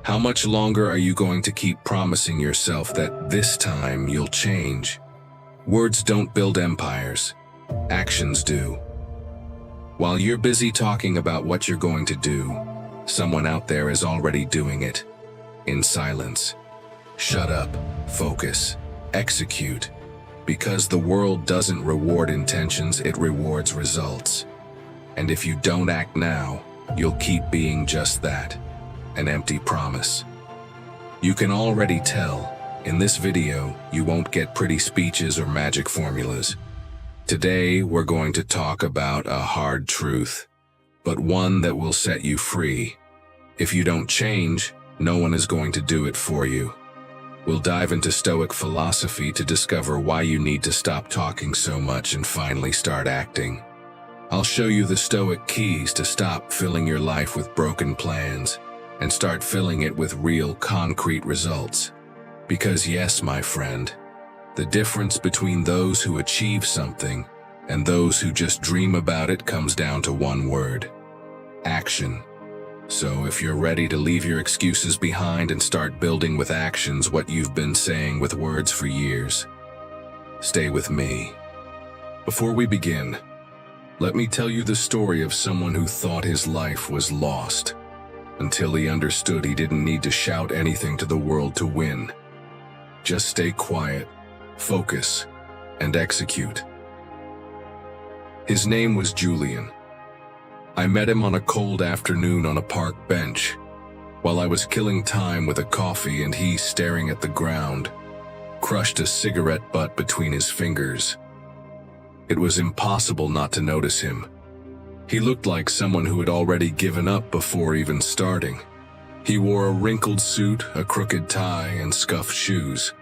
How much longer are you going to keep promising yourself that this time you'll change? Words don't build empires. Actions do. While you're busy talking about what you're going to do, someone out there is already doing it. In silence. Shut up, focus, execute. Because the world doesn't reward intentions, it rewards results. And if you don't act now, you'll keep being just that, an empty promise. You can already tell, in this video, you won't get pretty speeches or magic formulas. Today, we're going to talk about a hard truth, but one that will set you free. If you don't change, no one is going to do it for you. We'll dive into Stoic philosophy to discover why you need to stop talking so much and finally start acting. I'll show you the Stoic keys to stop filling your life with broken plans and start filling it with real, concrete results. Because yes, my friend, the difference between those who achieve something and those who just dream about it comes down to one word: action. So if you're ready to leave your excuses behind and start building with actions what you've been saying with words for years, stay with me. Before we begin, let me tell you the story of someone who thought his life was lost until he understood he didn't need to shout anything to the world to win. Just stay quiet, focus, and execute. His name was Julian. I met him on a cold afternoon on a park bench, while I was killing time with a coffee and he, staring at the ground, crushed a cigarette butt between his fingers. It was impossible not to notice him. He looked like someone who had already given up before even starting. He wore a wrinkled suit, a crooked tie, and scuffed shoes.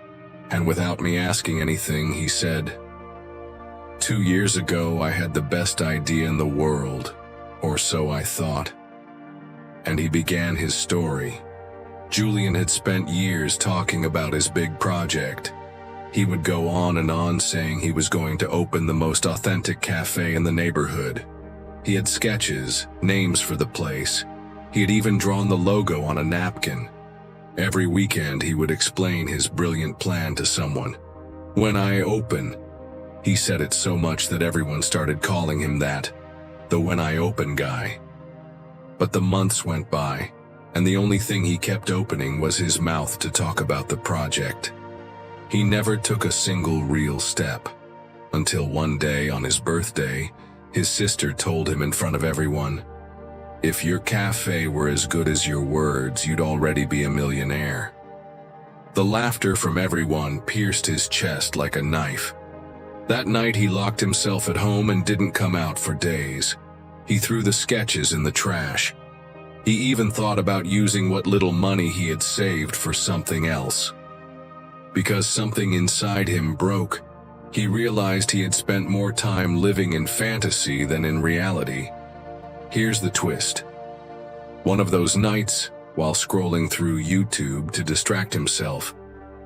And without me asking anything, he said, "2 years ago, I had the best idea in the world. Or so I thought." And he began his story. Julian had spent years talking about his big project. He would go on and on saying he was going to open the most authentic cafe in the neighborhood. He had sketches, names for the place. He had even drawn the logo on a napkin. Every weekend he would explain his brilliant plan to someone. "When I open," he said it so much that everyone started calling him that. The "when I open" guy. But the months went by, and the only thing he kept opening was his mouth to talk about the project. He never took a single real step, until one day on his birthday, his sister told him in front of everyone, "If your cafe were as good as your words, you'd already be a millionaire." The laughter from everyone pierced his chest like a knife. That night he locked himself at home and didn't come out for days. He threw the sketches in the trash. He even thought about using what little money he had saved for something else. Because something inside him broke, he realized he had spent more time living in fantasy than in reality. Here's the twist. One of those nights, while scrolling through YouTube to distract himself,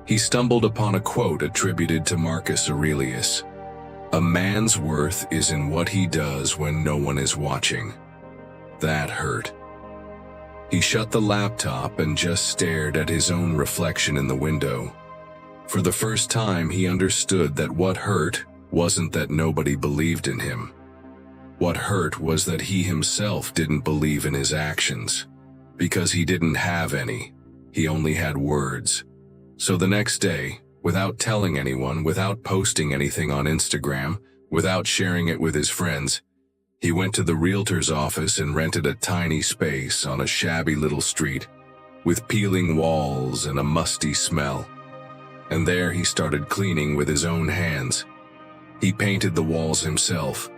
he stumbled upon a quote attributed to Marcus Aurelius. "A man's worth is in what he does when no one is watching." That hurt. He shut the laptop and just stared at his own reflection in the window. For the first time, he understood that what hurt wasn't that nobody believed in him. What hurt was that he himself didn't believe in his actions. Because he didn't have any. He only had words. So the next day, without telling anyone, without posting anything on Instagram, without sharing it with his friends, he went to the realtor's office and rented a tiny space on a shabby little street with peeling walls and a musty smell. And there he started cleaning with his own hands. He painted the walls himself,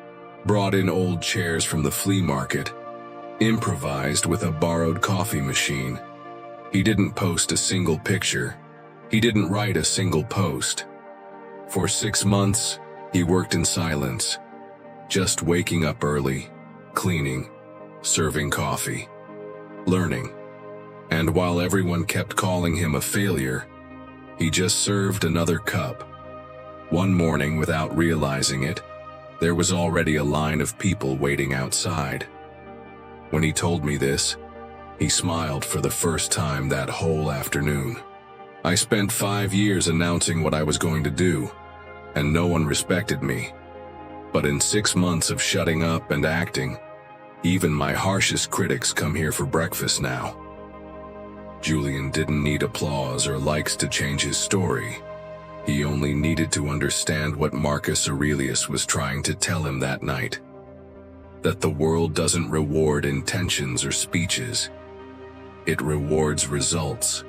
brought in old chairs from the flea market, improvised with a borrowed coffee machine. He didn't post a single picture. He didn't write a single post. For 6 months, he worked in silence, just waking up early, cleaning, serving coffee, learning. And while everyone kept calling him a failure, he just served another cup. One morning, without realizing it, there was already a line of people waiting outside. When he told me this, He smiled for the first time that whole afternoon. I spent 5 years announcing what I was going to do, and no one respected me. But in 6 months of shutting up and acting, even my harshest critics come here for breakfast now. Julian didn't need applause or likes to change his story. He only needed to understand what Marcus Aurelius was trying to tell him that night. That the world doesn't reward intentions or speeches. It rewards results.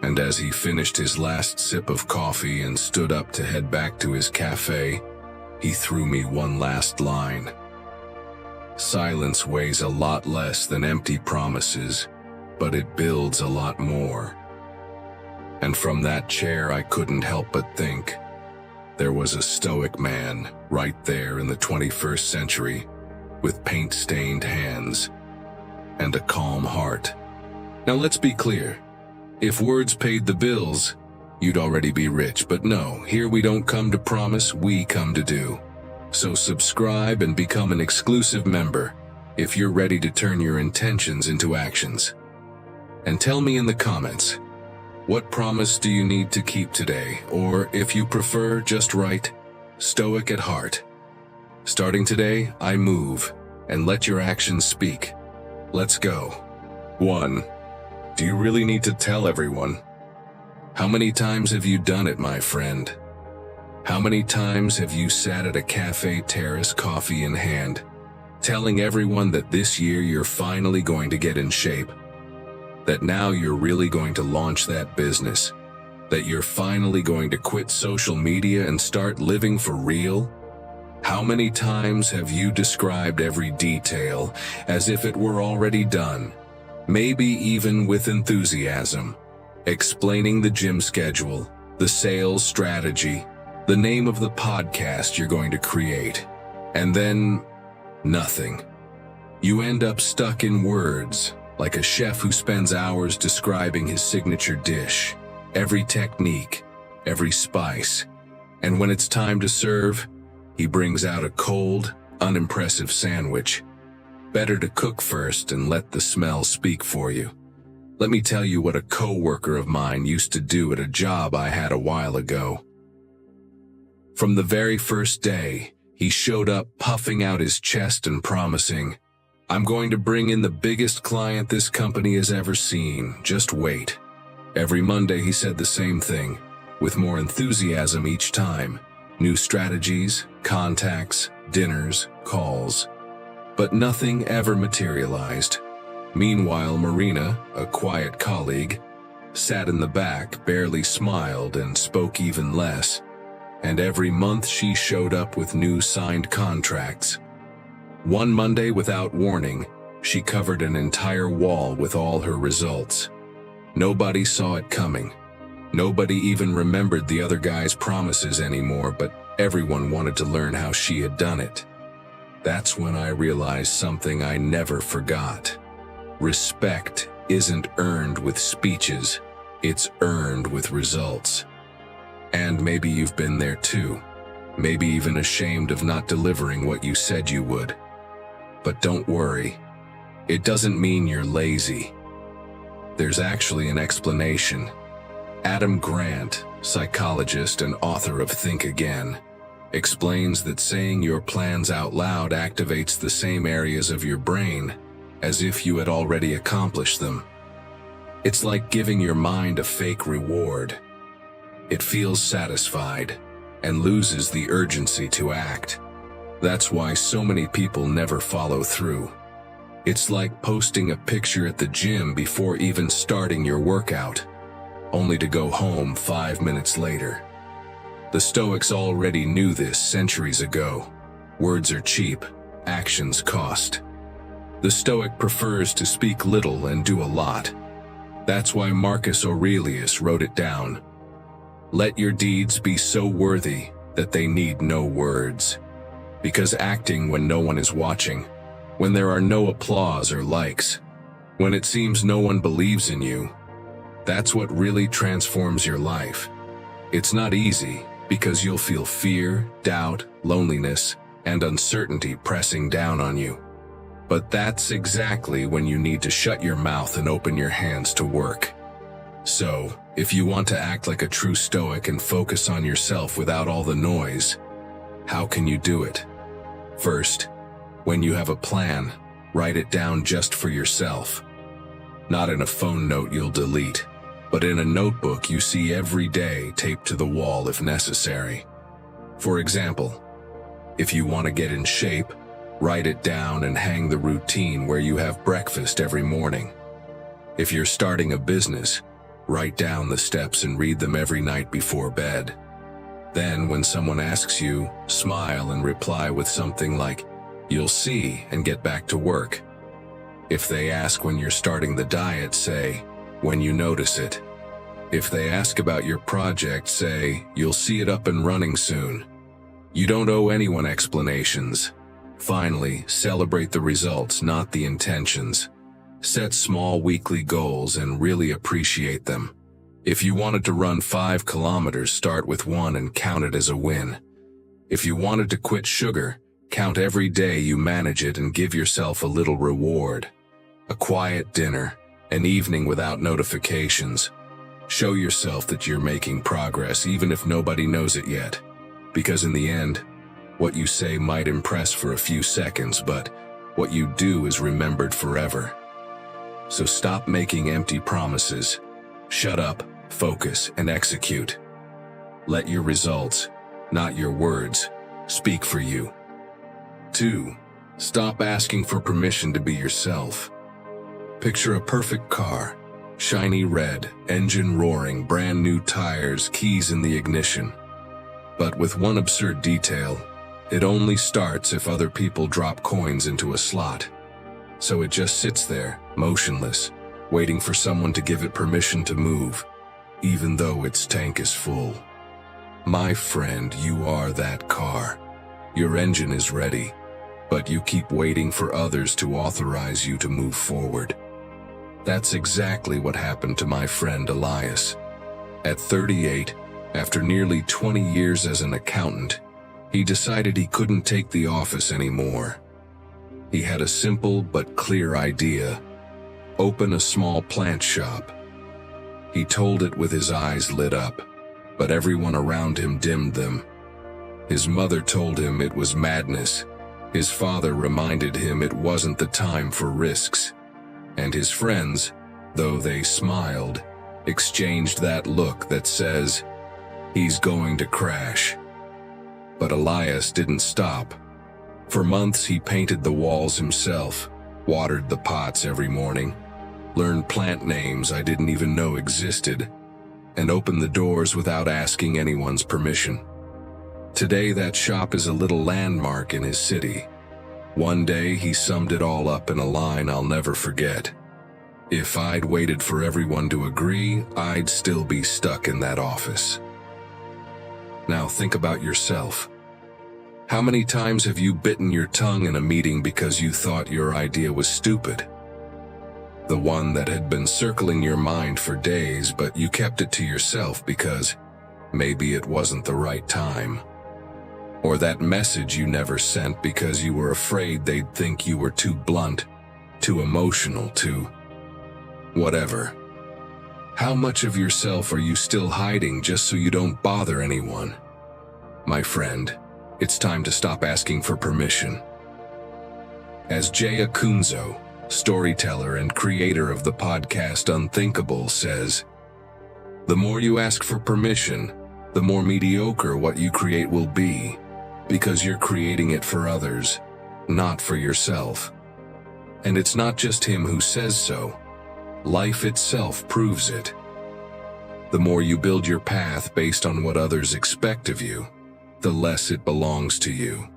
And as he finished his last sip of coffee and stood up to head back to his cafe, he threw me one last line. Silence weighs a lot less than empty promises, but it builds a lot more. And from that chair I couldn't help but think, there was a Stoic man right there in the 21st century, with paint-stained hands and a calm heart. Now let's be clear, if words paid the bills, you'd already be rich, but no, here we don't come to promise, we come to do. So subscribe and become an exclusive member if you're ready to turn your intentions into actions. And tell me in the comments, what promise do you need to keep today? Or if you prefer, just write, Stoic at heart. Starting today, I move, and let your actions speak. Let's go. 1. Do you really need to tell everyone? How many times have you done it, my friend? How many times have you sat at a cafe terrace, coffee in hand, telling everyone that this year you're finally going to get in shape? That now you're really going to launch that business? That you're finally going to quit social media and start living for real? How many times have you described every detail as if it were already done? Maybe even with enthusiasm, explaining the gym schedule, the sales strategy, the name of the podcast you're going to create, and then nothing. You end up stuck in words, like a chef who spends hours describing his signature dish, every technique, every spice, and when it's time to serve, he brings out a cold, unimpressive sandwich. Better to cook first and let the smell speak for you. Let me tell you what a co-worker of mine used to do at a job I had a while ago. From the very first day, he showed up puffing out his chest and promising, I'm going to bring in the biggest client this company has ever seen, just wait. Every Monday he said the same thing, with more enthusiasm each time. New strategies, contacts, dinners, calls. But nothing ever materialized. Meanwhile, Marina, a quiet colleague, sat in the back, barely smiled, and spoke even less. And every month she showed up with new signed contracts. One Monday, without warning, she covered an entire wall with all her results. Nobody saw it coming. Nobody even remembered the other guy's promises anymore, but everyone wanted to learn how she had done it. That's when I realized something I never forgot. Respect isn't earned with speeches, it's earned with results. And maybe you've been there too. Maybe even ashamed of not delivering what you said you would. But don't worry, it doesn't mean you're lazy. There's actually an explanation. Adam Grant, psychologist and author of Think Again, explains that saying your plans out loud activates the same areas of your brain as if you had already accomplished them. It's like giving your mind a fake reward. It feels satisfied and loses the urgency to act. That's why so many people never follow through. It's like posting a picture at the gym before even starting your workout, only to go home 5 minutes later. The Stoics already knew this centuries ago. Words are cheap, actions cost. The Stoic prefers to speak little and do a lot. That's why Marcus Aurelius wrote it down. Let your deeds be so worthy that they need no words. Because acting when no one is watching, when there are no applause or likes, when it seems no one believes in you, that's what really transforms your life. It's not easy, because you'll feel fear, doubt, loneliness, and uncertainty pressing down on you. But that's exactly when you need to shut your mouth and open your hands to work. So, if you want to act like a true Stoic and focus on yourself without all the noise, how can you do it? First, when you have a plan, write it down just for yourself. Not in a phone note you'll delete, but in a notebook you see every day, taped to the wall if necessary. For example, if you want to get in shape, write it down and hang the routine where you have breakfast every morning. If you're starting a business, write down the steps and read them every night before bed. Then, when someone asks you, smile and reply with something like, "You'll see," and get back to work. If they ask when you're starting the diet, say, "When you notice it." If they ask about your project, say, "You'll see it up and running soon." You don't owe anyone explanations. Finally, celebrate the results, not the intentions. Set small weekly goals and really appreciate them. If you wanted to run 5 kilometers, start with 1 and count it as a win. If you wanted to quit sugar, count every day you manage it and give yourself a little reward. A quiet dinner, an evening without notifications. Show yourself that you're making progress even if nobody knows it yet. Because in the end, what you say might impress for a few seconds, but what you do is remembered forever. So stop making empty promises. Shut up, focus, and execute. Let your results, not your words, speak for you. 2. Stop asking for permission to be yourself. Picture a perfect car, shiny red, engine roaring, brand new tires, keys in the ignition. But with one absurd detail, it only starts if other people drop coins into a slot. So it just sits there, motionless, waiting for someone to give it permission to move, even though its tank is full. My friend, you are that car. Your engine is ready, but you keep waiting for others to authorize you to move forward. That's exactly what happened to my friend Elias. At 38, after nearly 20 years as an accountant, he decided he couldn't take the office anymore. He had a simple but clear idea: open a small plant shop. He told it with his eyes lit up, but everyone around him dimmed them. His mother told him it was madness. His father reminded him it wasn't the time for risks. And his friends, though they smiled, exchanged that look that says, "He's going to crash." But Elias didn't stop. For months he painted the walls himself, watered the pots every morning, learned plant names I didn't even know existed, and opened the doors without asking anyone's permission. Today that shop is a little landmark in his city. One day he summed it all up in a line I'll never forget: "If I'd waited for everyone to agree, I'd still be stuck in that office." Now think about yourself. How many times have you bitten your tongue in a meeting because you thought your idea was stupid? The one that had been circling your mind for days, but you kept it to yourself because maybe it wasn't the right time. Or that message you never sent because you were afraid they'd think you were too blunt, too emotional, too whatever. How much of yourself are you still hiding just so you don't bother anyone? My friend, it's time to stop asking for permission. As Jay Acunzo, storyteller and creator of the podcast Unthinkable, says, "The more you ask for permission, the more mediocre what you create will be, because you're creating it for others, not for yourself." And it's not just him who says so. Life itself proves it. The more you build your path based on what others expect of you, the less it belongs to you.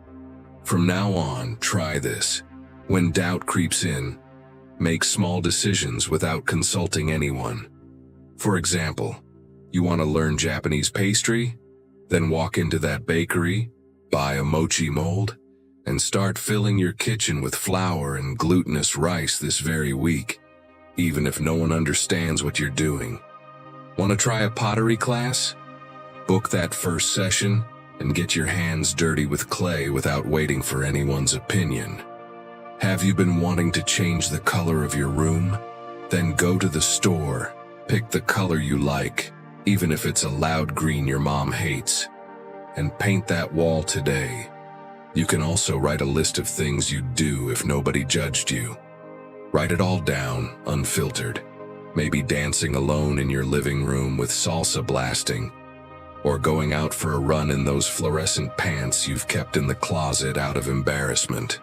From now on, try this. When doubt creeps in, make small decisions without consulting anyone. For example, you want to learn Japanese pastry? Then walk into that bakery, buy a mochi mold, and start filling your kitchen with flour and glutinous rice this very week, even if no one understands what you're doing. Want to try a pottery class? Book that first session and get your hands dirty with clay without waiting for anyone's opinion. Have you been wanting to change the color of your room? Then go to the store, pick the color you like, even if it's a loud green your mom hates, and paint that wall today. You can also write a list of things you'd do if nobody judged you. Write it all down, unfiltered. Maybe dancing alone in your living room with salsa blasting, or going out for a run in those fluorescent pants you've kept in the closet out of embarrassment,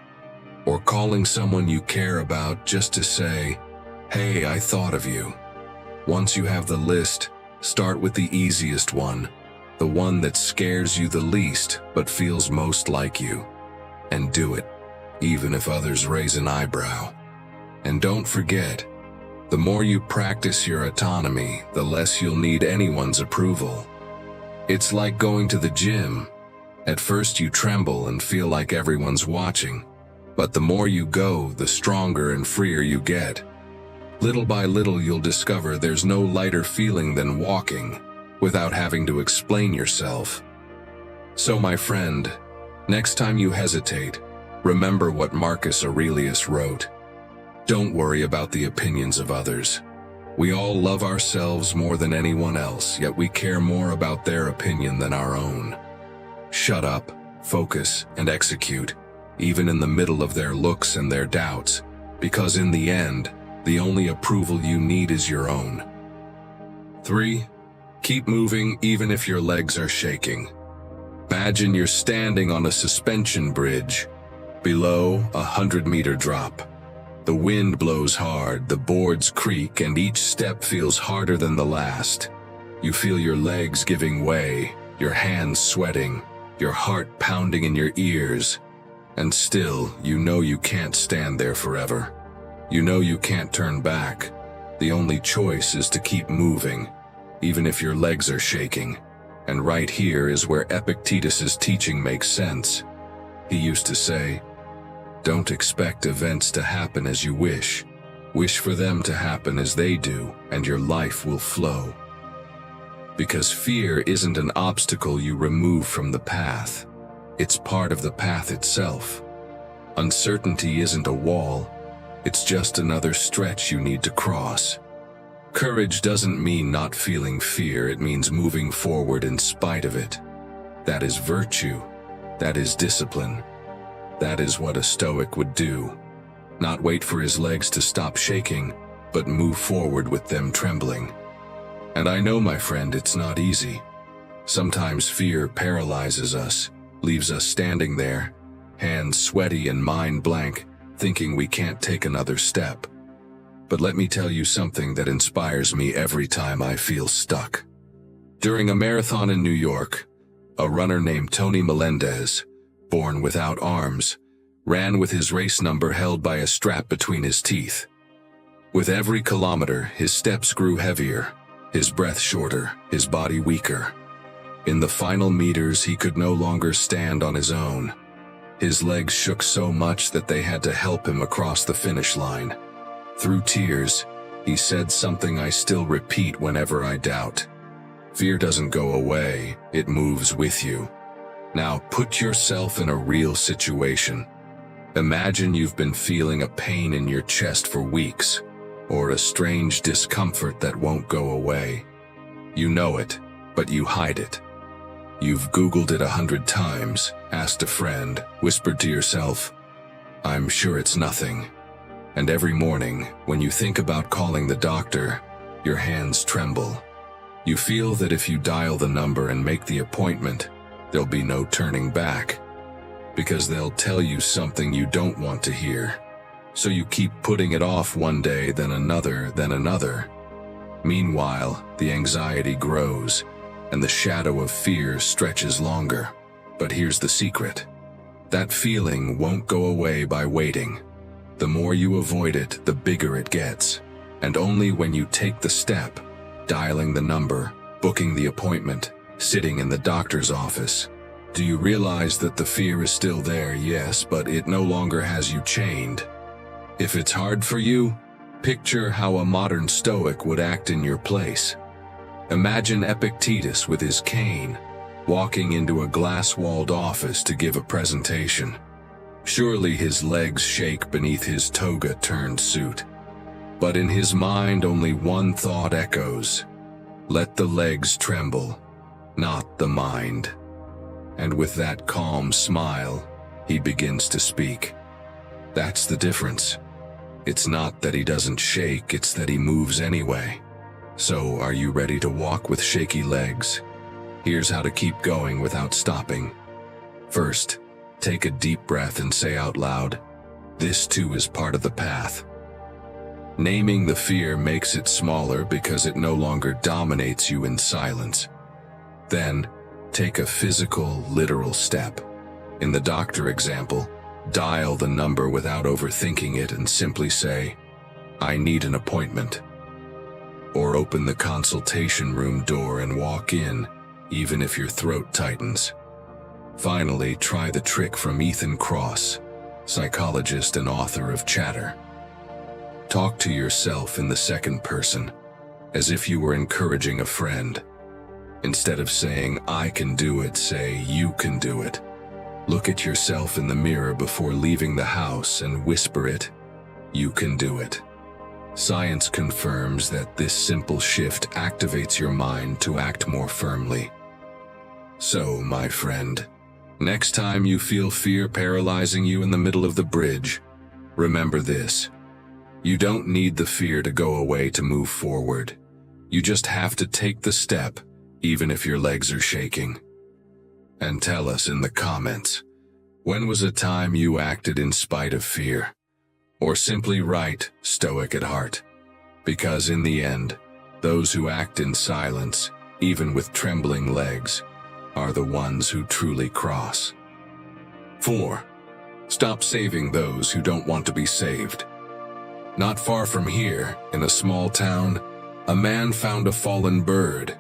or calling someone you care about just to say, "Hey, I thought of you." Once you have the list, start with the easiest one, the one that scares you the least but feels most like you, and do it, even if others raise an eyebrow. And don't forget, the more you practice your autonomy, the less you'll need anyone's approval. It's like going to the gym. At first you tremble and feel like everyone's watching, but the more you go, the stronger and freer you get. Little by little you'll discover there's no lighter feeling than walking without having to explain yourself. So my friend, next time you hesitate, remember what Marcus Aurelius wrote. Don't worry about the opinions of others. We all love ourselves more than anyone else, yet we care more about their opinion than our own. Shut up, focus, and execute, even in the middle of their looks and their doubts, because in the end, the only approval you need is your own. 3. Keep moving even if your legs are shaking. Imagine you're standing on a suspension bridge, below a 100-meter drop. The wind blows hard, the boards creak, and each step feels harder than the last. You feel your legs giving way, your hands sweating, your heart pounding in your ears. And still, you know you can't stand there forever. You know you can't turn back. The only choice is to keep moving, even if your legs are shaking. And right here is where Epictetus's teaching makes sense. He used to say, "Don't expect events to happen as you wish. Wish for them to happen as they do, and your life will flow." Because fear isn't an obstacle you remove from the path. It's part of the path itself. Uncertainty isn't a wall. It's just another stretch you need to cross. Courage doesn't mean not feeling fear, it means moving forward in spite of it. That is virtue. That is discipline. That is what a Stoic would do. Not wait for his legs to stop shaking, but move forward with them trembling. And I know, my friend, it's not easy. Sometimes fear paralyzes us, leaves us standing there, hands sweaty and mind blank, thinking we can't take another step. But let me tell you something that inspires me every time I feel stuck. During a marathon in New York, a runner named Tony Melendez, born without arms, ran with his race number held by a strap between his teeth. With every kilometer, his steps grew heavier, his breath shorter, his body weaker. In the final meters, he could no longer stand on his own. His legs shook so much that they had to help him across the finish line. Through tears, he said something I still repeat whenever I doubt. Fear doesn't go away, it moves with you. Now put yourself in a real situation. Imagine you've been feeling a pain in your chest for weeks, or a strange discomfort that won't go away. You know it, but you hide it. You've Googled it 100 times, asked a friend, whispered to yourself, "I'm sure it's nothing." And every morning, when you think about calling the doctor, your hands tremble. You feel that if you dial the number and make the appointment, there'll be no turning back, because they'll tell you something you don't want to hear. So you keep putting it off one day, then another, then another. Meanwhile, the anxiety grows, and the shadow of fear stretches longer. But here's the secret. That feeling won't go away by waiting. The more you avoid it, the bigger it gets. And only when you take the step, dialing the number, booking the appointment, sitting in the doctor's office, do you realize that the fear is still there, yes, but it no longer has you chained. If it's hard for you, picture how a modern Stoic would act in your place. Imagine Epictetus with his cane, walking into a glass-walled office to give a presentation. Surely his legs shake beneath his toga-turned suit. But in his mind only one thought echoes: let the legs tremble, not the mind. And with that calm smile, he begins to speak. That's the difference. It's not that he doesn't shake, it's that he moves anyway. So, are you ready to walk with shaky legs? Here's how to keep going without stopping. First, take a deep breath and say out loud, this too is part of the path. Naming the fear makes it smaller because it no longer dominates you in silence. Then, take a physical, literal step. In the doctor example, dial the number without overthinking it and simply say, I need an appointment. Or open the consultation room door and walk in, even if your throat tightens. Finally, try the trick from Ethan Kross, psychologist and author of Chatter. Talk to yourself in the second person, as if you were encouraging a friend. Instead of saying, I can do it, say, you can do it. Look at yourself in the mirror before leaving the house and whisper it, you can do it. Science confirms that this simple shift activates your mind to act more firmly. So, my friend, next time you feel fear paralyzing you in the middle of the bridge, remember this. You don't need the fear to go away to move forward. You just have to take the step, even if your legs are shaking. And tell us in the comments, when was a time you acted in spite of fear? Or simply write, Stoic at heart. Because in the end, those who act in silence, even with trembling legs, are the ones who truly cross. 4. Stop saving those who don't want to be saved. Not far from here, in a small town, a man found a fallen bird.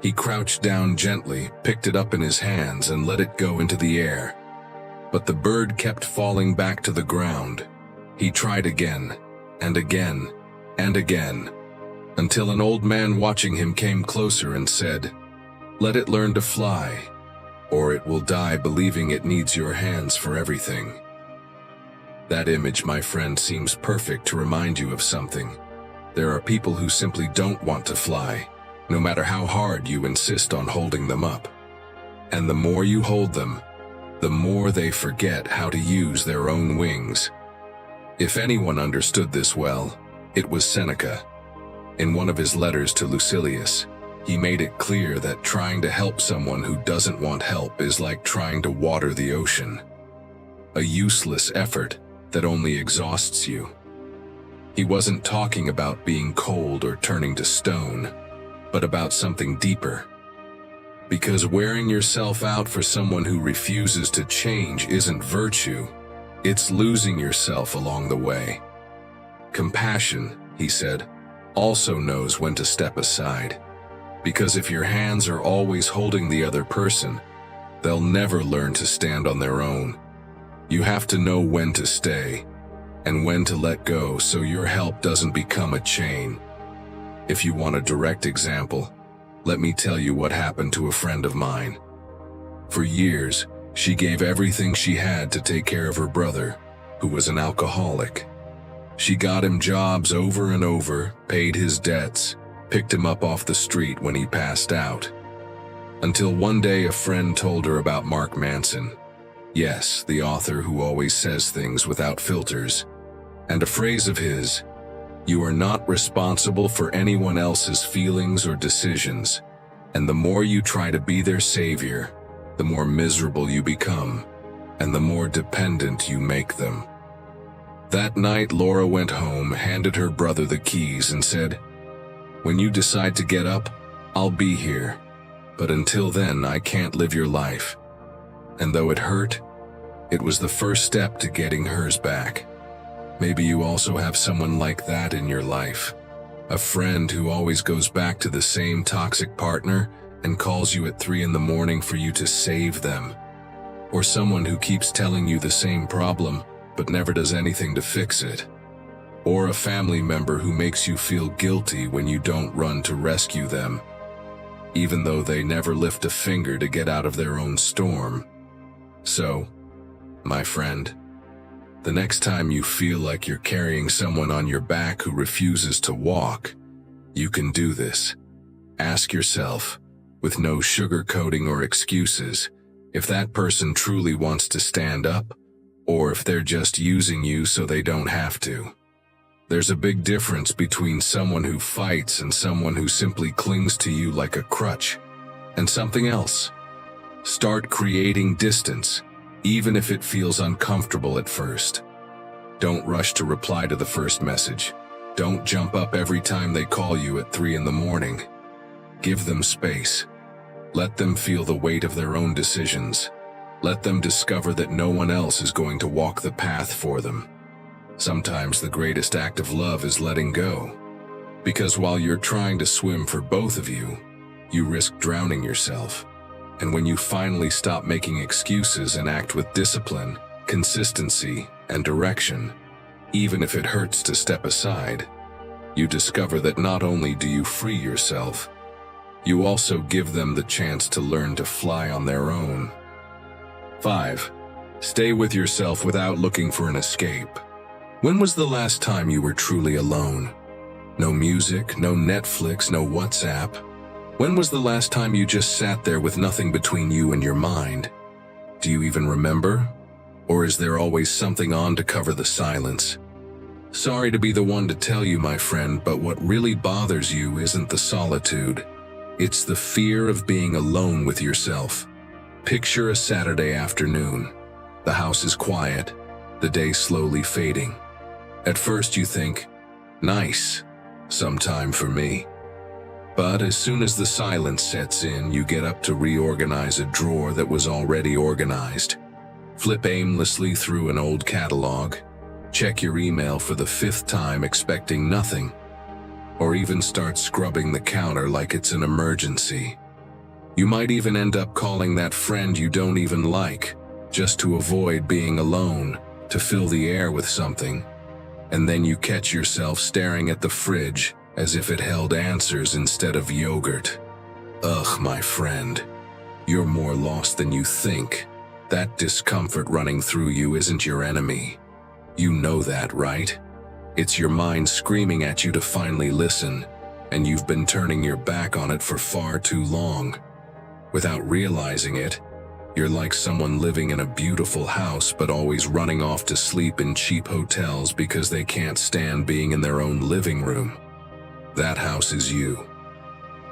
He crouched down gently, picked it up in his hands, and let it go into the air. But the bird kept falling back to the ground. He tried again, and again, and again, until an old man watching him came closer and said, let it learn to fly, or it will die believing it needs your hands for everything. That image, my friend, seems perfect to remind you of something. There are people who simply don't want to fly, no matter how hard you insist on holding them up. And the more you hold them, the more they forget how to use their own wings. If anyone understood this well, it was Seneca. In one of his letters to Lucilius, he made it clear that trying to help someone who doesn't want help is like trying to water the ocean. A useless effort that only exhausts you. He wasn't talking about being cold or turning to stone, but about something deeper. Because wearing yourself out for someone who refuses to change isn't virtue, it's losing yourself along the way. Compassion, he said, also knows when to step aside. Because if your hands are always holding the other person, they'll never learn to stand on their own. You have to know when to stay and when to let go so your help doesn't become a chain. If you want a direct example, let me tell you what happened to a friend of mine. For years, she gave everything she had to take care of her brother, who was an alcoholic. She got him jobs over and over, paid his debts, picked him up off the street when he passed out. Until one day a friend told her about Mark Manson. Yes, the author who always says things without filters. And a phrase of his, you are not responsible for anyone else's feelings or decisions, and the more you try to be their savior, the more miserable you become, and the more dependent you make them. That night, Laura went home, handed her brother the keys, and said, when you decide to get up, I'll be here, but until then, I can't live your life. And though it hurt, it was the first step to getting hers back. Maybe you also have someone like that in your life. A friend who always goes back to the same toxic partner and calls you at 3 in the morning for you to save them. Or someone who keeps telling you the same problem but never does anything to fix it. Or a family member who makes you feel guilty when you don't run to rescue them, even though they never lift a finger to get out of their own storm. So, my friend, The next time you feel like you're carrying someone on your back who refuses to walk, you can do this. Ask yourself, with no sugarcoating or excuses, if that person truly wants to stand up, or if they're just using you so they don't have to. There's a big difference between someone who fights and someone who simply clings to you like a crutch. And something else. Start creating distance, even if it feels uncomfortable at first. Don't rush to reply to the first message. Don't jump up every time they call you at 3 in the morning. Give them space. Let them feel the weight of their own decisions. Let them discover that no one else is going to walk the path for them. Sometimes the greatest act of love is letting go. Because while you're trying to swim for both of you, you risk drowning yourself. And when you finally stop making excuses and act with discipline, consistency, and direction, even if it hurts to step aside, you discover that not only do you free yourself, you also give them the chance to learn to fly on their own. 5. Stay with yourself without looking for an escape. When was the last time you were truly alone? No music, no Netflix, no WhatsApp. When was the last time you just sat there with nothing between you and your mind? Do you even remember? Or is there always something on to cover the silence? Sorry to be the one to tell you, my friend, but what really bothers you isn't the solitude. It's the fear of being alone with yourself. Picture a Saturday afternoon. The house is quiet, the day slowly fading. At first you think, nice, some time for me. But as soon as the silence sets in, you get up to reorganize a drawer that was already organized. Flip aimlessly through an old catalog. Check your email for the 5th time expecting nothing. Or even start scrubbing the counter like it's an emergency. You might even end up calling that friend you don't even like, just to avoid being alone, to fill the air with something. And then you catch yourself staring at the fridge as if it held answers instead of yogurt. Ugh, my friend. You're more lost than you think. That discomfort running through you isn't your enemy. You know that, right? It's your mind screaming at you to finally listen, and you've been turning your back on it for far too long. Without realizing it, you're like someone living in a beautiful house but always running off to sleep in cheap hotels because they can't stand being in their own living room. That house is you.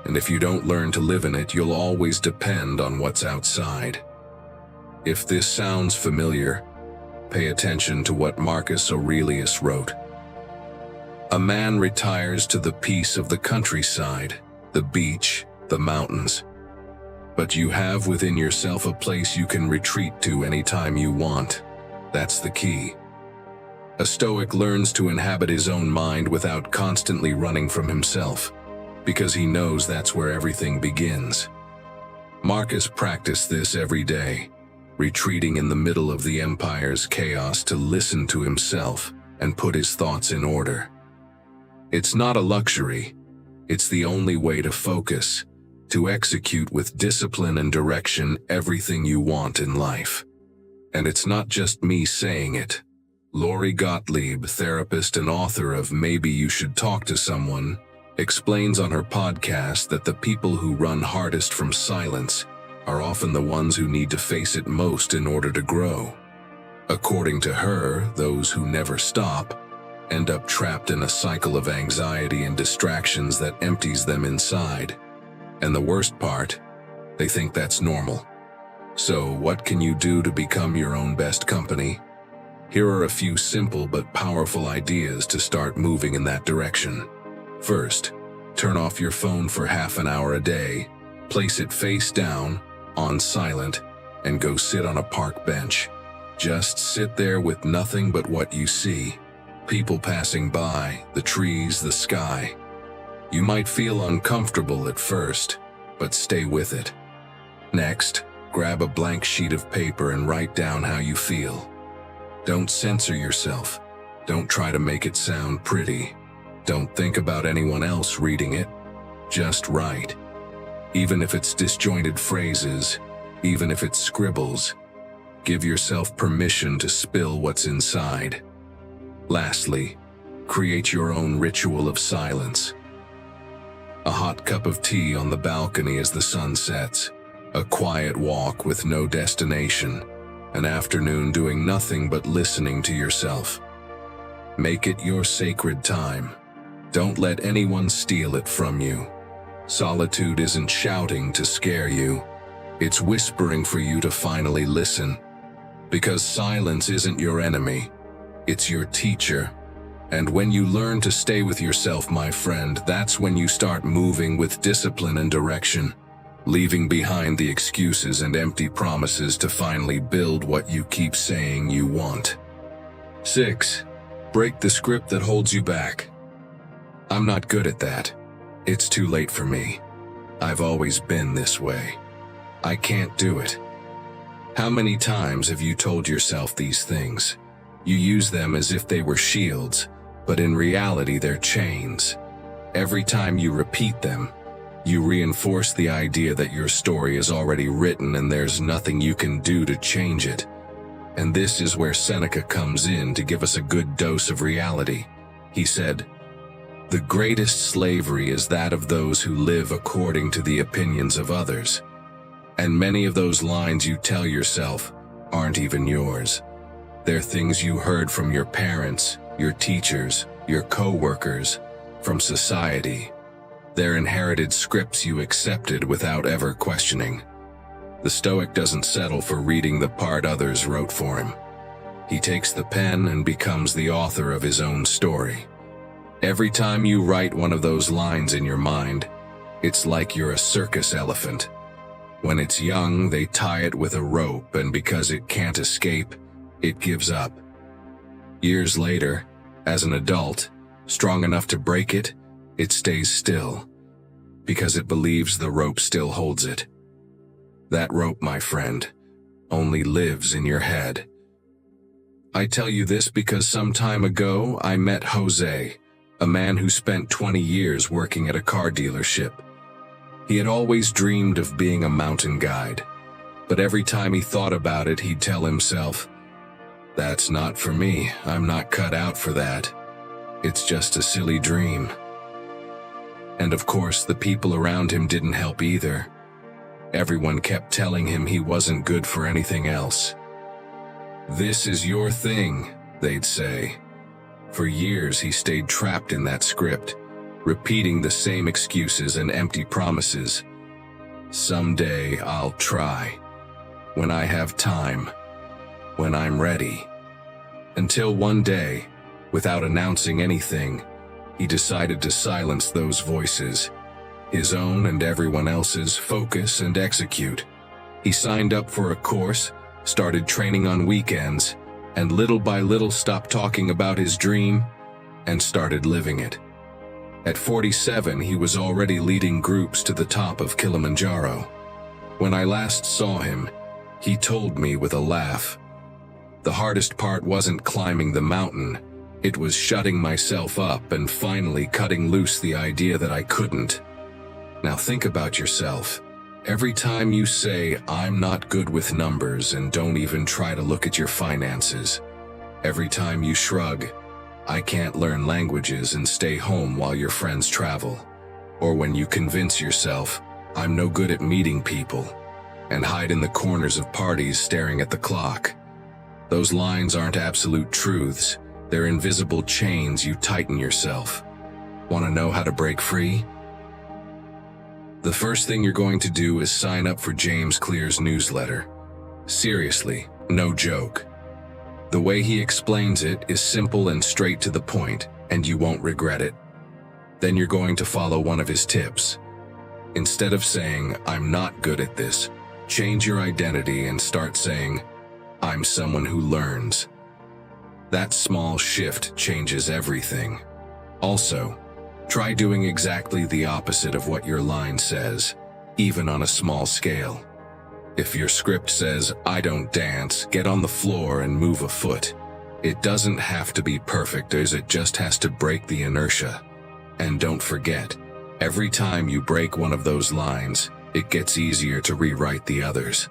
And if you don't learn to live in it, you'll always depend on what's outside. If this sounds familiar, pay attention to what Marcus Aurelius wrote. A man retires to the peace of the countryside, the beach, the mountains. But you have within yourself a place you can retreat to anytime you want. That's the key. A Stoic learns to inhabit his own mind without constantly running from himself, because he knows that's where everything begins. Marcus practiced this every day, retreating in the middle of the empire's chaos to listen to himself and put his thoughts in order. It's not a luxury. It's the only way to focus, to execute with discipline and direction everything you want in life. And it's not just me saying it. Lori Gottlieb, therapist and author of Maybe You Should Talk to Someone, explains on her podcast that the people who run hardest from silence are often the ones who need to face it most in order to grow. According to her, those who never stop end up trapped in a cycle of anxiety and distractions that empties them inside. And the worst part, they think that's normal. So what can you do to become your own best company? Here are a few simple but powerful ideas to start moving in that direction. First, turn off your phone for half an hour a day, place it face down, on silent, and go sit on a park bench. Just sit there with nothing but what you see. People passing by, the trees, the sky. You might feel uncomfortable at first, but stay with it. Next, grab a blank sheet of paper and write down how you feel. Don't censor yourself. Don't try to make it sound pretty. Don't think about anyone else reading it. Just write. Even if it's disjointed phrases, even if it's scribbles. Give yourself permission to spill what's inside. Lastly, create your own ritual of silence. A hot cup of tea on the balcony as the sun sets, a quiet walk with no destination, an afternoon doing nothing but listening to yourself. Make it your sacred time. Don't let anyone steal it from you. Solitude isn't shouting to scare you. It's whispering for you to finally listen. Because silence isn't your enemy. It's your teacher. And when you learn to stay with yourself, my friend, that's when you start moving with discipline and direction, leaving behind the excuses and empty promises to finally build what you keep saying you want. 6. Break the script that holds you back. I'm not good at that. It's too late for me. I've always been this way. I can't do it. How many times have you told yourself these things? You use them as if they were shields, but in reality they're chains. Every time you repeat them, you reinforce the idea that your story is already written and there's nothing you can do to change it. And this is where Seneca comes in to give us a good dose of reality. He said, "The greatest slavery is that of those who live according to the opinions of others." And many of those lines you tell yourself aren't even yours. They're things you heard from your parents, your teachers, your co-workers, from society. They're inherited scripts you accepted without ever questioning. The Stoic doesn't settle for reading the part others wrote for him. He takes the pen and becomes the author of his own story. Every time you write one of those lines in your mind, it's like you're a circus elephant. When it's young, they tie it with a rope, and because it can't escape, it gives up. Years later, as an adult, strong enough to break it, it stays still, because it believes the rope still holds it. That rope, my friend, only lives in your head. I tell you this because some time ago I met Jose, a man who spent 20 years working at a car dealership. He had always dreamed of being a mountain guide, but every time he thought about it, he'd tell himself, "That's not for me. I'm not cut out for that. It's just a silly dream." And of course, the people around him didn't help either. Everyone kept telling him he wasn't good for anything else. "This is your thing," they'd say. For years, he stayed trapped in that script, repeating the same excuses and empty promises. "Someday I'll try. When I have time. When I'm ready." Until one day, without announcing anything, he decided to silence those voices, his own and everyone else's, focus and execute. He signed up for a course, started training on weekends, and little by little stopped talking about his dream and started living it. At 47, he was already leading groups to the top of Kilimanjaro. When I last saw him, he told me with a laugh, "The hardest part wasn't climbing the mountain, it was shutting myself up and finally cutting loose the idea that I couldn't." Now think about yourself. Every time you say, "I'm not good with numbers," and don't even try to look at your finances. Every time you shrug, "I can't learn languages," and stay home while your friends travel. Or when you convince yourself, "I'm no good at meeting people," and hide in the corners of parties staring at the clock. Those lines aren't absolute truths. They're invisible chains you tighten yourself. Want to know how to break free? The first thing you're going to do is sign up for James Clear's newsletter. Seriously, no joke. The way he explains it is simple and straight to the point, and you won't regret it. Then you're going to follow one of his tips. Instead of saying, "I'm not good at this," change your identity and start saying, "I'm someone who learns." That small shift changes everything. Also, try doing exactly the opposite of what your line says, even on a small scale. If your script says, "I don't dance," get on the floor and move a foot. It doesn't have to be perfect, as it just has to break the inertia. And don't forget, every time you break one of those lines, it gets easier to rewrite the others.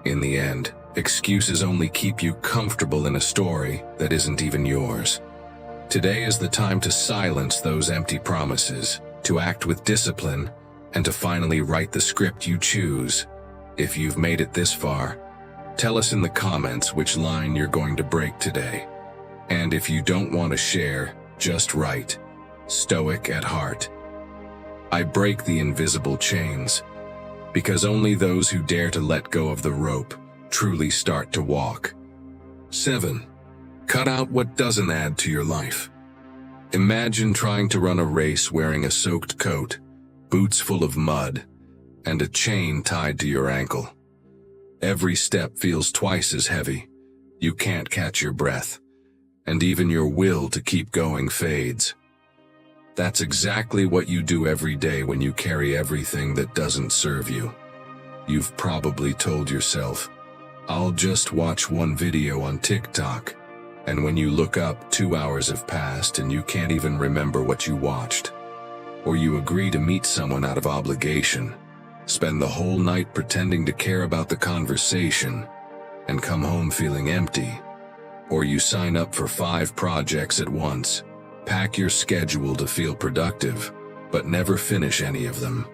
In the end, Excuses only keep you comfortable in a story that isn't even yours. Today is the time to silence those empty promises, to act with discipline, and to finally write the script you choose. If you've made it this far, tell us in the comments which line you're going to break today. And if you don't want to share, just write, Stoic at heart. I break the invisible chains, because only those who dare to let go of the rope truly start to walk. 7. Cut out what doesn't add to your life. Imagine trying to run a race wearing a soaked coat, boots full of mud, and a chain tied to your ankle. Every step feels twice as heavy. You can't catch your breath, and even your will to keep going fades. That's exactly what you do every day when you carry everything that doesn't serve you. You've probably told yourself, I'll just watch one video on TikTok, and when you look up, 2 hours have passed and you can't even remember what you watched. Or you agree to meet someone out of obligation, spend the whole night pretending to care about the conversation, and come home feeling empty. Or you sign up for 5 projects at once, pack your schedule to feel productive, but never finish any of them.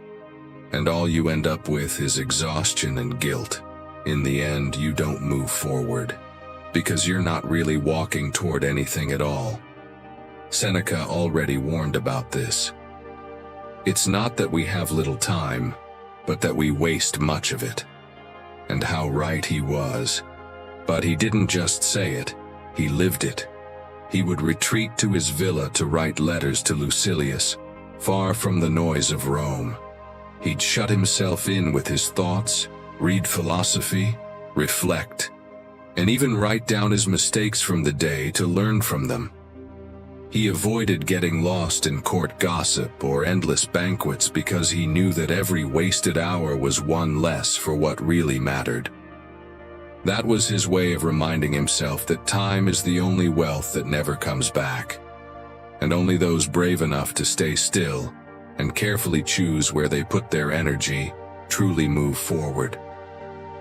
And all you end up with is exhaustion and guilt. In the end, you don't move forward, because you're not really walking toward anything at all. Seneca already warned about this. It's not that we have little time, but that we waste much of it. And how right he was. But he didn't just say it, he lived it. He would retreat to his villa to write letters to Lucilius, far from the noise of Rome. He'd shut himself in with his thoughts, read philosophy, reflect, and even write down his mistakes from the day to learn from them. He avoided getting lost in court gossip or endless banquets because he knew that every wasted hour was one less for what really mattered. That was his way of reminding himself that time is the only wealth that never comes back, and only those brave enough to stay still and carefully choose where they put their energy truly move forward.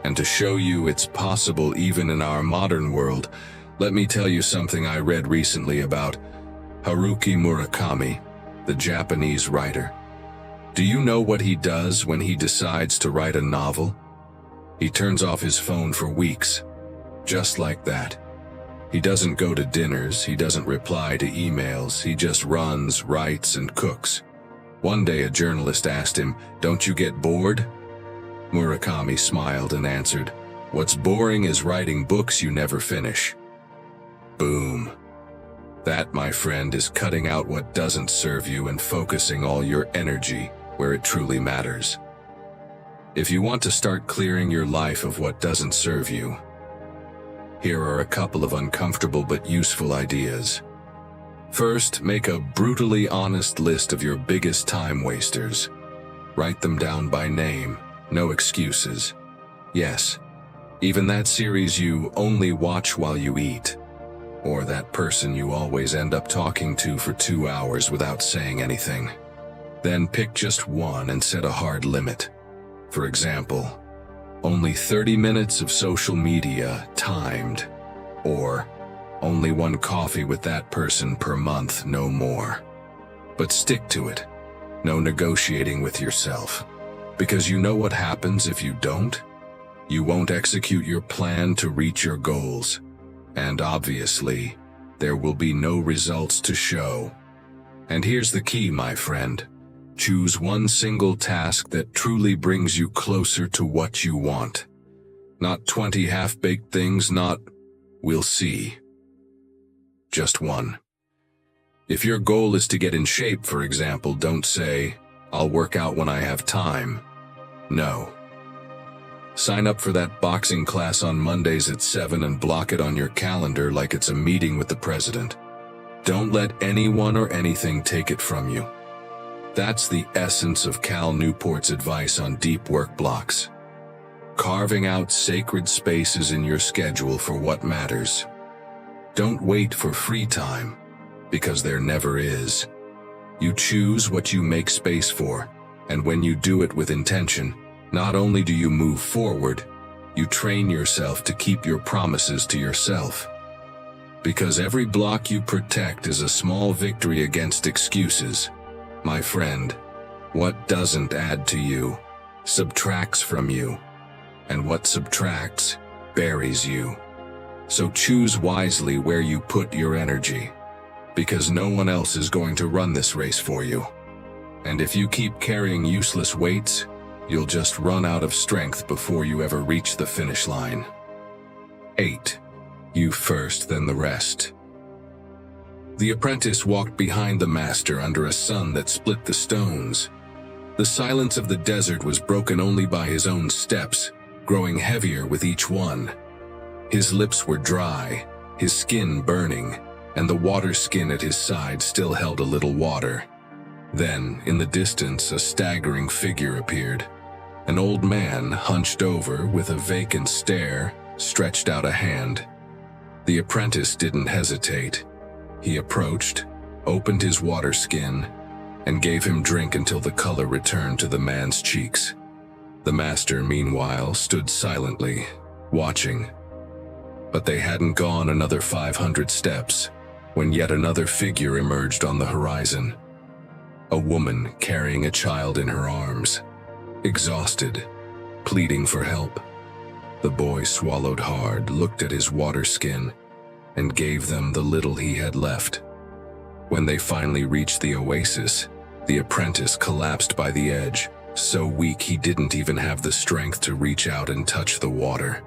And to show you it's possible even in our modern world, let me tell you something I read recently about Haruki Murakami, the Japanese writer. Do you know what he does when he decides to write a novel? He turns off his phone for weeks, just like that. He doesn't go to dinners, he doesn't reply to emails, he just runs, writes, and cooks. One day a journalist asked him, "Don't you get bored?" Murakami smiled and answered, "What's boring is writing books you never finish." Boom. That, my friend, is cutting out what doesn't serve you and focusing all your energy where it truly matters. If you want to start clearing your life of what doesn't serve you, here are a couple of uncomfortable but useful ideas. First, make a brutally honest list of your biggest time wasters. Write them down by name, no excuses. Yes, even that series you only watch while you eat, or that person you always end up talking to for 2 hours without saying anything. Then pick just one and set a hard limit. For example, only 30 minutes of social media timed, or only one coffee with that person per month, no more. But stick to it. No negotiating with yourself. Because you know what happens if you don't? You won't execute your plan to reach your goals. And obviously, there will be no results to show. And here's the key, my friend. Choose one single task that truly brings you closer to what you want. Not 20 half-baked things, not, "We'll see." Just one. If your goal is to get in shape, for example, don't say, "I'll work out when I have time." No. Sign up for that boxing class on Mondays at 7 and block it on your calendar like it's a meeting with the president. Don't let anyone or anything take it from you. That's the essence of Cal Newport's advice on deep work blocks. Carving out sacred spaces in your schedule for what matters. Don't wait for free time, because there never is. You choose what you make space for, and when you do it with intention, not only do you move forward, you train yourself to keep your promises to yourself. Because every block you protect is a small victory against excuses. My friend, what doesn't add to you, subtracts from you, and what subtracts, buries you. So choose wisely where you put your energy, because no one else is going to run this race for you. And if you keep carrying useless weights, you'll just run out of strength before you ever reach the finish line. 8. You first, then the rest. The apprentice walked behind the master under a sun that split the stones. The silence of the desert was broken only by his own steps, growing heavier with each one. His lips were dry, his skin burning, and the water skin at his side still held a little water. Then, in the distance, a staggering figure appeared. An old man, hunched over with a vacant stare, stretched out a hand. The apprentice didn't hesitate. He approached, opened his water skin, and gave him drink until the color returned to the man's cheeks. The master, meanwhile, stood silently, watching. But they hadn't gone another 500 steps when yet another figure emerged on the horizon. A woman carrying a child in her arms, exhausted, pleading for help. The boy swallowed hard, looked at his water skin, and gave them the little he had left. When they finally reached the oasis, the apprentice collapsed by the edge, so weak he didn't even have the strength to reach out and touch the water.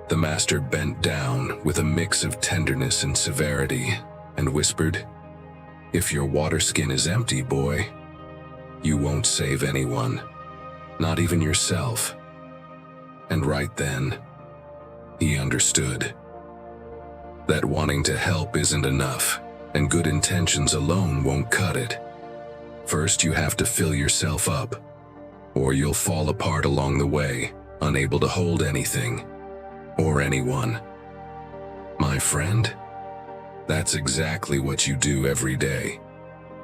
The master bent down with a mix of tenderness and severity and whispered, "If your water skin is empty, boy, you won't save anyone, not even yourself." And right then, he understood that wanting to help isn't enough, and good intentions alone won't cut it. First, you have to fill yourself up, or you'll fall apart along the way, unable to hold anything or anyone. My friend, that's exactly what you do every day.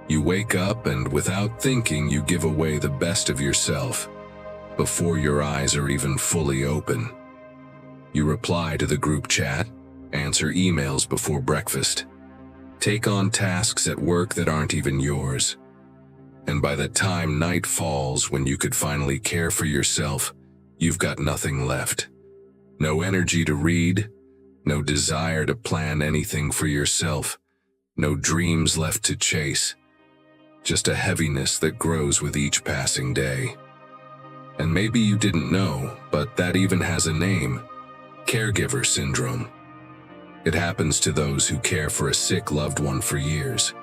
You wake up and without thinking you give away the best of yourself before your eyes are even fully open. You reply to the group chat, answer emails before breakfast, take on tasks at work that aren't even yours. And by the time night falls, when you could finally care for yourself, you've got nothing left. No energy to read, no desire to plan anything for yourself, no dreams left to chase. Just a heaviness that grows with each passing day. And maybe you didn't know, but that even has a name: caregiver syndrome. It happens to those who care for a sick loved one for years,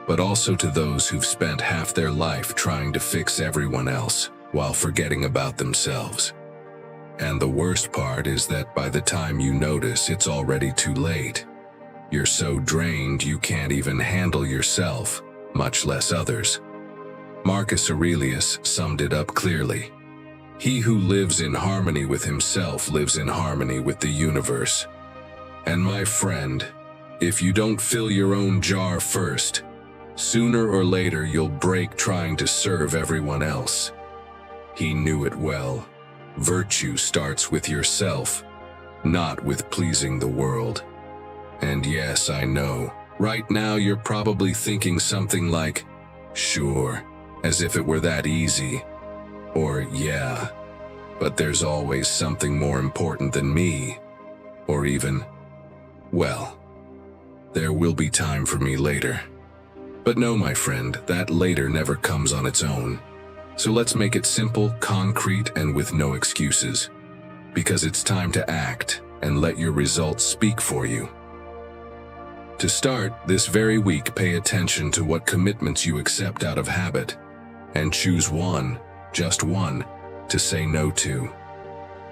but also to those who've spent half their life trying to fix everyone else while forgetting about themselves. And the worst part is that by the time you notice, it's already too late. You're so drained you can't even handle yourself, much less others. Marcus Aurelius summed it up clearly. He who lives in harmony with himself lives in harmony with the universe. And my friend, if you don't fill your own jar first, sooner or later you'll break trying to serve everyone else. He knew it well. Virtue starts with yourself, not with pleasing the world. And yes, I know, right now you're probably thinking something like, "Sure, as if it were that easy." Or, "Yeah, but there's always something more important than me." Or even, "Well, there will be time for me later." But no, my friend, that later never comes on its own. So let's make it simple, concrete, and with no excuses. Because it's time to act and let your results speak for you. To start, this very week, pay attention to what commitments you accept out of habit, and choose one, just one, to say no to.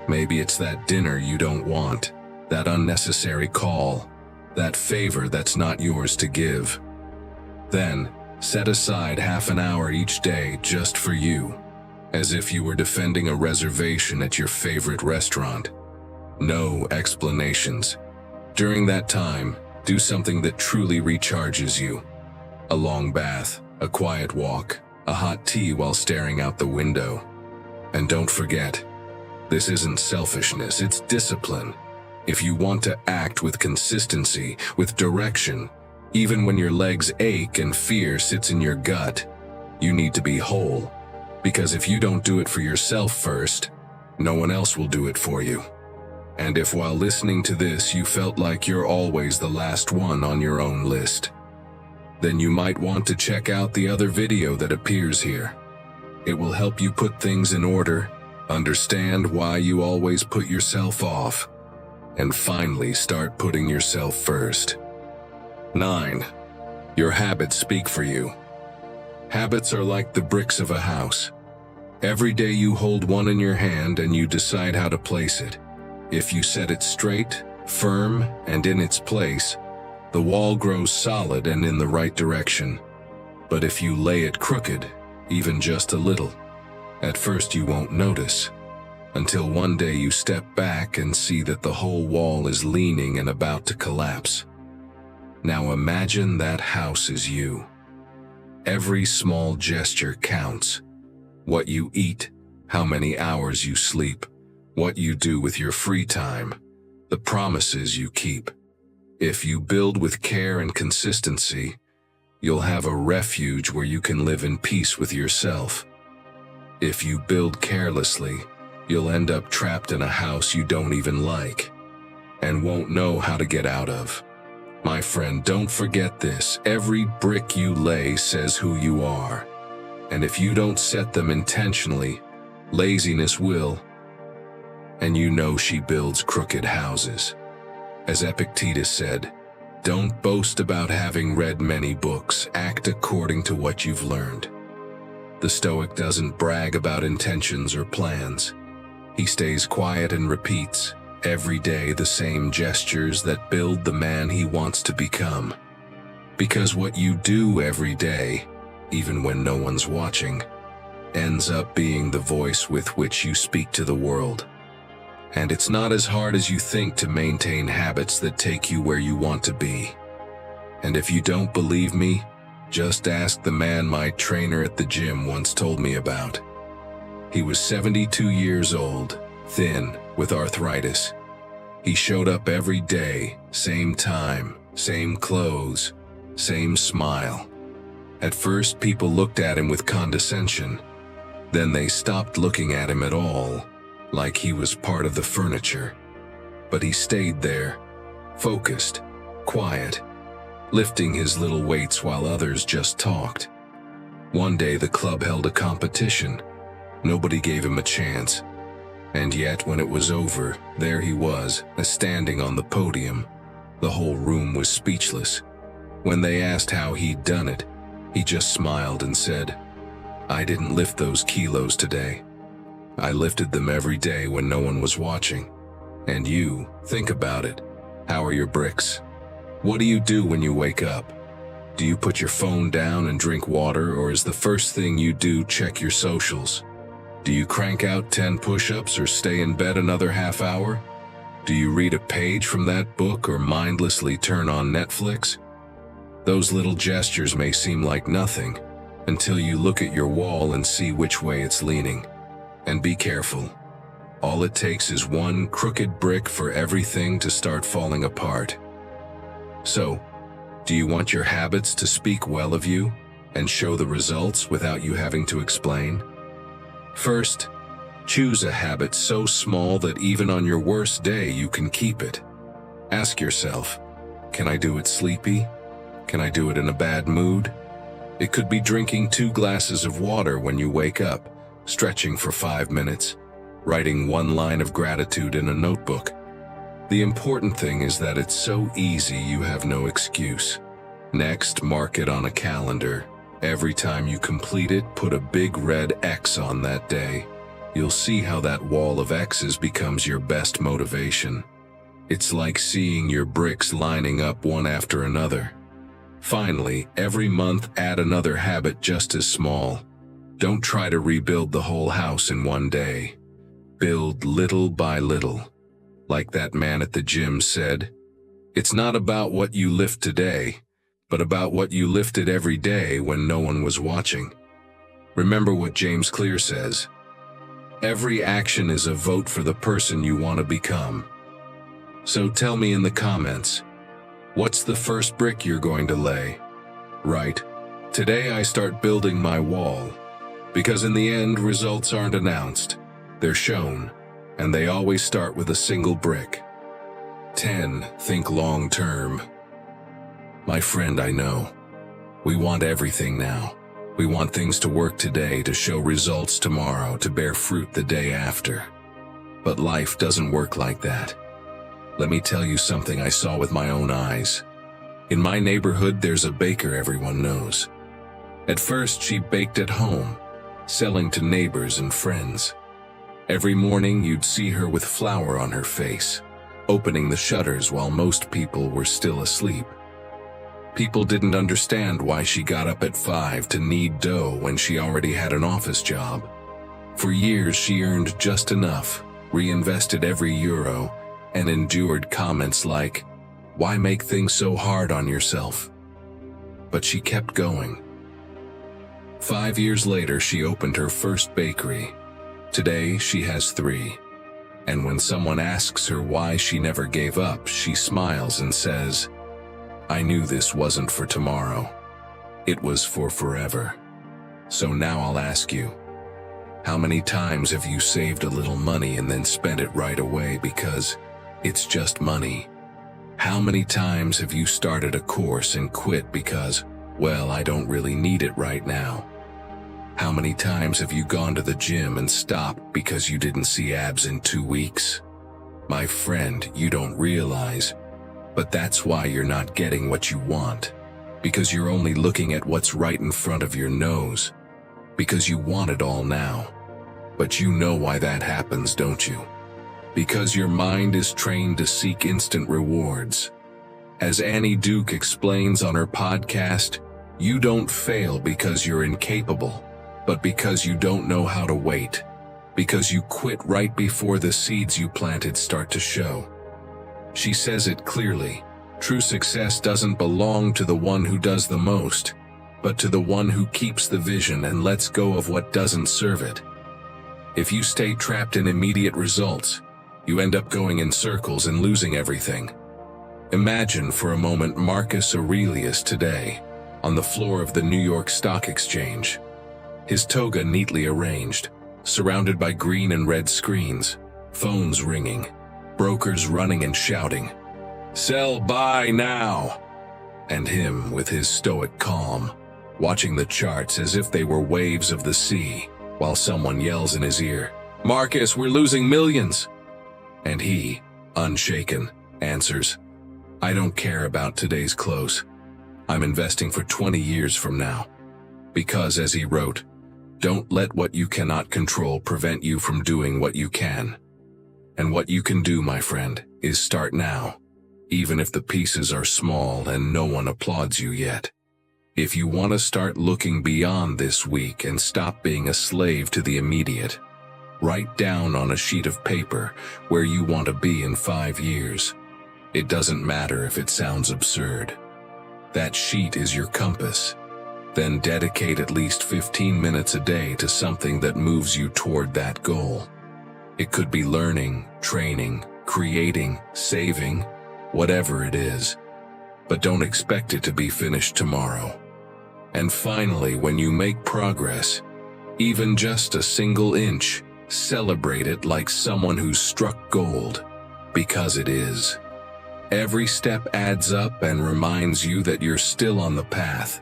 Maybe it's that dinner you don't want, that unnecessary call, that favor that's not yours to give. Then, set aside half an hour each day just for you, as if you were defending a reservation at your favorite restaurant. No explanations. During that time, do something that truly recharges you. A long bath, a quiet walk, a hot tea while staring out the window. And don't forget, This isn't selfishness, it's discipline. If you want to act with consistency, with direction, even when your legs ache and fear sits in your gut, you need to be whole. Because if you don't do it for yourself first, no one else will do it for you. And if while listening to this you felt like you're always the last one on your own list, then you might want to check out the other video that appears here. It will help you put things in order, understand why you always put yourself off, and finally start putting yourself first. 9. Your habits speak for you. Habits are like the bricks of a house. Every day you hold one in your hand and you decide how to place it. If you set it straight, firm, and in its place, the wall grows solid and in the right direction. But if you lay it crooked, even just a little, at first you won't notice, until one day you step back and see that the whole wall is leaning and about to collapse. Now imagine that house is you. Every small gesture counts. What you eat, how many hours you sleep, what you do with your free time, the promises you keep. If you build with care and consistency, you'll have a refuge where you can live in peace with yourself. If you build carelessly, you'll end up trapped in a house you don't even like and won't know how to get out of. My friend, don't forget this. Every brick you lay says who you are. And if you don't set them intentionally, laziness will. And you know she builds crooked houses. As Epictetus said, don't boast about having read many books, act according to what you've learned. The Stoic doesn't brag about intentions or plans. He stays quiet and repeats, every day the same gestures that build the man he wants to become. Because what you do every day, even when no one's watching, ends up being the voice with which you speak to the world. And it's not as hard as you think to maintain habits that take you where you want to be. And if you don't believe me, just ask the man my trainer at the gym once told me about. He was 72 years old, thin, with arthritis. He showed up every day, same time, same clothes, same smile. At first, people looked at him with condescension. Then they stopped looking at him at all, like he was part of the furniture. But he stayed there, focused, quiet, lifting his little weights while others just talked. One day the club held a competition. Nobody gave him a chance. And yet when it was over, there he was, standing on the podium. The whole room was speechless. When they asked how he'd done it, he just smiled and said, "I didn't lift those kilos today. I lifted them every day when no one was watching." And you, think about it. How are your bricks? What do you do when you wake up? Do you put your phone down and drink water, or is the first thing you do check your socials? Do you crank out 10 push-ups or stay in bed another half hour? Do you read a page from that book or mindlessly turn on Netflix? Those little gestures may seem like nothing until you look at your wall and see which way it's leaning. And be careful. All it takes is one crooked brick for everything to start falling apart. So, do you want your habits to speak well of you and show the results without you having to explain? First, choose a habit so small that even on your worst day you can keep it. Ask yourself, can I do it sleepy? Can I do it in a bad mood? It could be drinking 2 glasses of water when you wake up, stretching for 5 minutes, writing 1 line of gratitude in a notebook. The important thing is that it's so easy you have no excuse. Next, mark it on a calendar. Every time you complete it, put a big red X on that day. You'll see how that wall of X's becomes your best motivation. It's like seeing your bricks lining up one after another. Finally, every month add another habit just as small. Don't try to rebuild the whole house in one day. Build little by little. Like that man at the gym said, it's not about what you lift today, but about what you lifted every day when no one was watching. Remember what James Clear says, Every action is a vote for the person you want to become. So tell me in the comments, what's the first brick you're going to lay? Right. Today I start building my wall. Because in the end, results aren't announced. They're shown. And they always start with a single brick. 10. Think long term. My friend, I know. We want everything now. We want things to work today, to show results tomorrow, to bear fruit the day after. But life doesn't work like that. Let me tell you something I saw with my own eyes. In my neighborhood, there's a baker everyone knows. At first, she baked at home, selling to neighbors and friends. Every morning, you'd see her with flour on her face, opening the shutters while most people were still asleep. People didn't understand why she got up at 5 to knead dough when she already had an office job. For years, she earned just enough, reinvested every euro, and endured comments like, "Why make things so hard on yourself?" But she kept going. 5 years later, she opened her first bakery. Today, she has 3. And when someone asks her why she never gave up, she smiles and says, "I knew this wasn't for tomorrow. It was for forever." So now I'll ask you, how many times have you saved a little money and then spent it right away because it's just money? How many times have you started a course and quit because, well, I don't really need it right now? How many times have you gone to the gym and stopped because you didn't see abs in 2 weeks? My friend, you don't realize, but that's why you're not getting what you want. Because you're only looking at what's right in front of your nose. Because you want it all now. But you know why that happens, don't you? Because your mind is trained to seek instant rewards. As Annie Duke explains on her podcast, you don't fail because you're incapable, but because you don't know how to wait. Because you quit right before the seeds you planted start to show. She says it clearly. True success doesn't belong to the one who does the most, but to the one who keeps the vision and lets go of what doesn't serve it. If you stay trapped in immediate results, you end up going in circles and losing everything. Imagine for a moment Marcus Aurelius today, on the floor of the New York Stock Exchange. His toga neatly arranged, surrounded by green and red screens, phones ringing, brokers running and shouting, "Sell, buy now!" And him with his stoic calm, watching the charts as if they were waves of the sea, while someone yells in his ear, "Marcus, we're losing millions!" And he, unshaken, answers, "I don't care about today's close. I'm investing for 20 years from now." Because, as he wrote, don't let what you cannot control prevent you from doing what you can. And what you can do, my friend, is start now, even if the pieces are small and no one applauds you yet. If you want to start looking beyond this week and stop being a slave to the immediate, write down on a sheet of paper where you want to be in 5 years. It doesn't matter if it sounds absurd. That sheet is your compass. Then dedicate at least 15 minutes a day to something that moves you toward that goal. It could be learning, training, creating, saving, whatever it is. But don't expect it to be finished tomorrow. And finally, when you make progress, even just a single inch, celebrate it like someone who's struck gold, because it is. Every step adds up and reminds you that you're still on the path.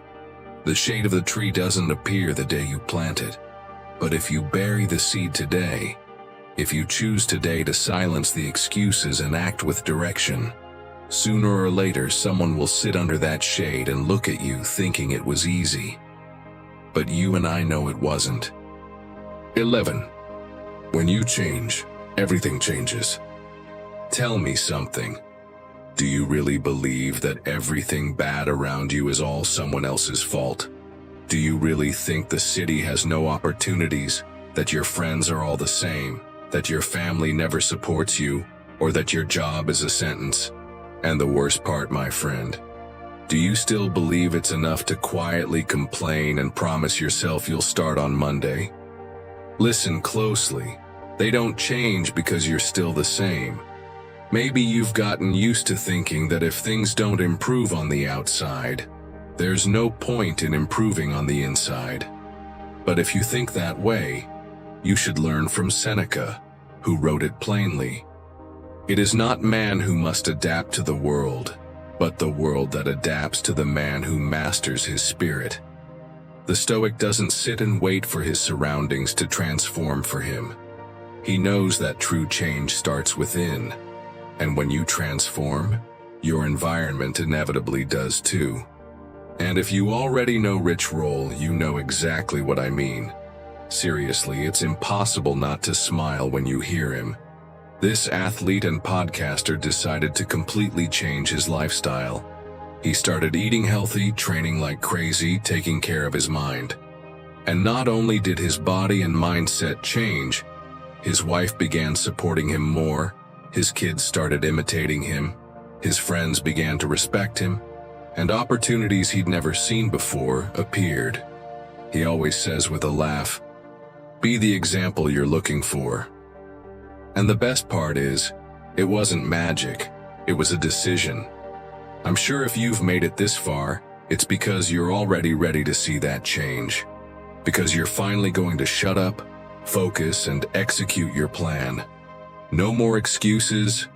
The shade of the tree doesn't appear the day you plant it. But if you bury the seed today, if you choose today to silence the excuses and act with direction, sooner or later someone will sit under that shade and look at you thinking it was easy. But you and I know it wasn't. 11. When you change, everything changes. Tell me something. Do you really believe that everything bad around you is all someone else's fault? Do you really think the city has no opportunities, that your friends are all the same, that your family never supports you, or that your job is a sentence? And the worst part, my friend, do you still believe it's enough to quietly complain and promise yourself you'll start on Monday? Listen closely. They don't change because you're still the same. Maybe you've gotten used to thinking that if things don't improve on the outside, there's no point in improving on the inside. But if you think that way, you should learn from Seneca, who wrote it plainly. It is not man who must adapt to the world, but the world that adapts to the man who masters his spirit. The Stoic doesn't sit and wait for his surroundings to transform for him. He knows that true change starts within, and when you transform, your environment inevitably does too. And if you already know Rich Roll, you know exactly what I mean. Seriously, it's impossible not to smile when you hear him. This athlete and podcaster decided to completely change his lifestyle. He started eating healthy, training like crazy, taking care of his mind. And not only did his body and mindset change, his wife began supporting him more, his kids started imitating him, his friends began to respect him, and opportunities he'd never seen before appeared. He always says with a laugh, "Be the example you're looking for." And the best part is, it wasn't magic, it was a decision. I'm sure if you've made it this far, it's because you're already ready to see that change. Because you're finally going to shut up, focus, and execute your plan. No more excuses,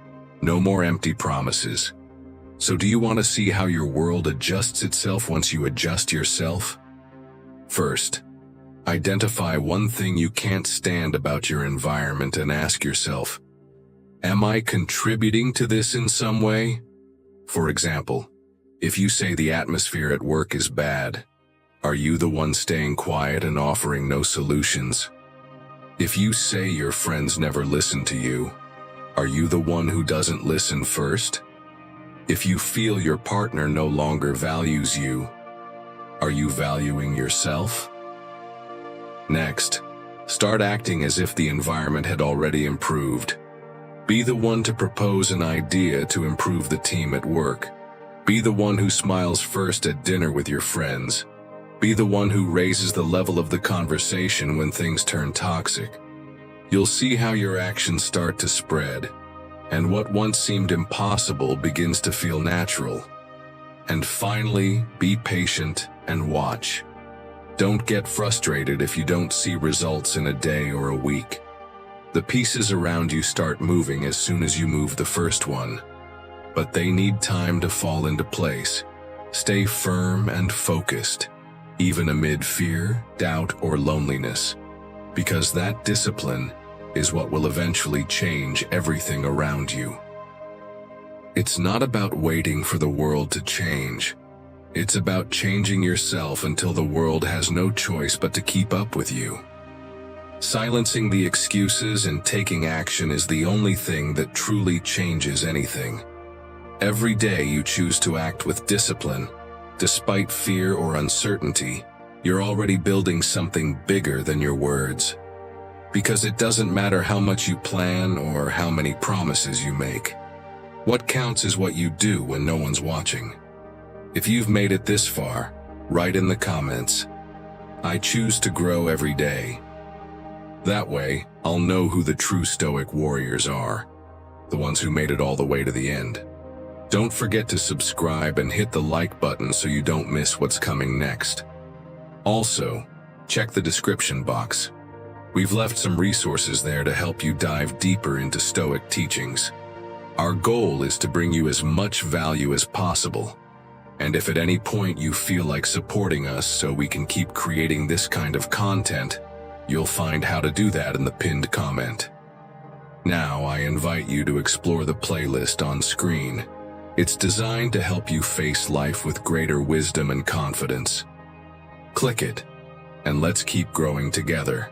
no more empty promises. So do you want to see how your world adjusts itself once you adjust yourself? First, identify one thing you can't stand about your environment and ask yourself, am I contributing to this in some way? For example, if you say the atmosphere at work is bad, are you the one staying quiet and offering no solutions? If you say your friends never listen to you, are you the one who doesn't listen first? If you feel your partner no longer values you, are you valuing yourself? Next, start acting as if the environment had already improved. Be the one to propose an idea to improve the team at work. Be the one who smiles first at dinner with your friends. Be the one who raises the level of the conversation when things turn toxic. You'll see how your actions start to spread, and what once seemed impossible begins to feel natural. And finally, be patient and watch. Don't get frustrated if you don't see results in a day or a week. The pieces around you start moving as soon as you move the first one. But they need time to fall into place. Stay firm and focused, even amid fear, doubt, or loneliness, because that discipline is what will eventually change everything around you. It's not about waiting for the world to change. It's about changing yourself until the world has no choice but to keep up with you. Silencing the excuses and taking action is the only thing that truly changes anything. Every day you choose to act with discipline, despite fear or uncertainty, you're already building something bigger than your words. Because it doesn't matter how much you plan or how many promises you make. What counts is what you do when no one's watching. If you've made it this far, write in the comments, "I choose to grow every day." That way, I'll know who the true Stoic warriors are, the ones who made it all the way to the end. Don't forget to subscribe and hit the like button so you don't miss what's coming next. Also, check the description box. We've left some resources there to help you dive deeper into Stoic teachings. Our goal is to bring you as much value as possible. And if at any point you feel like supporting us so we can keep creating this kind of content, you'll find how to do that in the pinned comment. Now I invite you to explore the playlist on screen. It's designed to help you face life with greater wisdom and confidence. Click it, and let's keep growing together.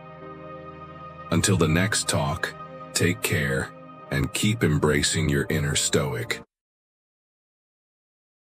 Until the next talk, take care, and keep embracing your inner Stoic.